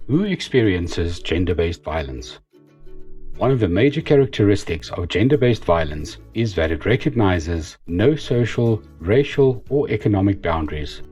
Who experiences gender-based violence? One of the major characteristics of gender-based violence is that it recognizes no social, racial, or economic boundaries.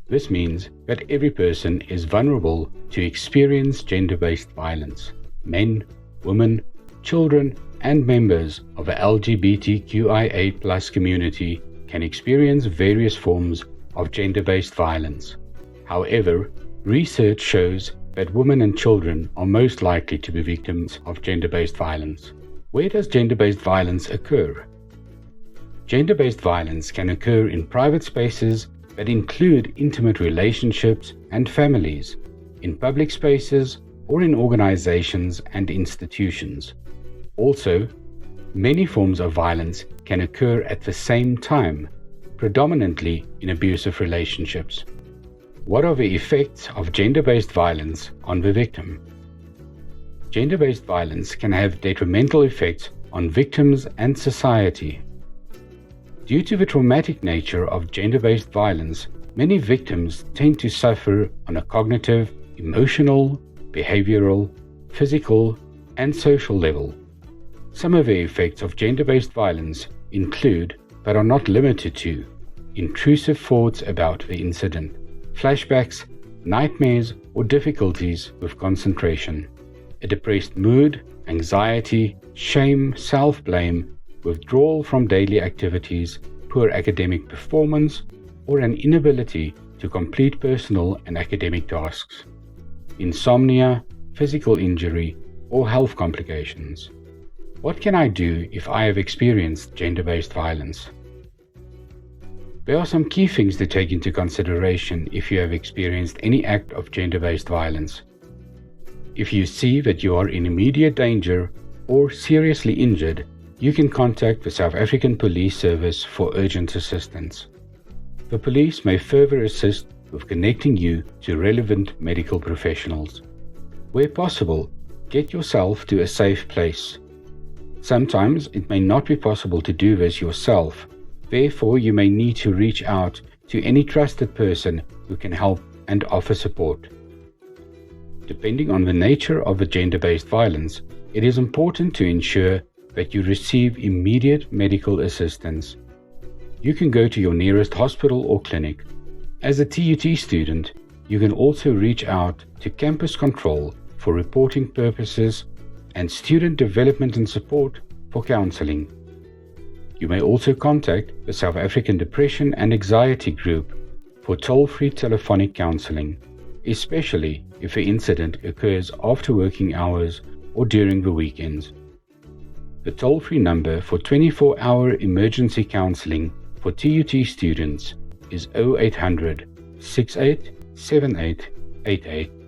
This means that every person is vulnerable to experience gender-based violence. Men, women, children, and members of the LGBTQIA+ community can experience various forms of gender-based violence. However, research shows that women and children are most likely to be victims of gender-based violence. Where does gender-based violence occur? Gender-based violence can occur in private spaces that include intimate relationships and families, in public spaces, or in organizations and institutions. Also, many forms of violence can occur at the same time, predominantly in abusive relationships. What are the effects of gender-based violence on the victim? Gender-based violence can have detrimental effects on victims and society. Due to the traumatic nature of gender-based violence, many victims tend to suffer on a cognitive, emotional, behavioral, physical, and social level. Some of the effects of gender-based violence include, but are not limited to, intrusive thoughts about the incident, flashbacks, nightmares, or difficulties with concentration, a depressed mood, anxiety, shame, self-blame, withdrawal from daily activities, poor academic performance, or an inability to complete personal and academic tasks, insomnia, physical injury, or health complications. What can I do if I have experienced gender-based violence? There are some key things to take into consideration if you have experienced any act of gender-based violence. If you see that you are in immediate danger or seriously injured, you can contact the South African Police Service for urgent assistance. The police may further assist with connecting you to relevant medical professionals. Where possible, get yourself to a safe place. Sometimes it may not be possible to do this yourself. Therefore, you may need to reach out to any trusted person who can help and offer support. Depending on the nature of the gender-based violence, it is important to ensure that you receive immediate medical assistance. You can go to your nearest hospital or clinic. As a TUT student, you can also reach out to Campus Control for reporting purposes and Student Development and Support for counseling. You may also contact the South African Depression and Anxiety Group for toll-free telephonic counseling, especially if the incident occurs after working hours or during the weekends. The toll-free number for 24-hour emergency counseling for TUT students is 0800 68 78 88.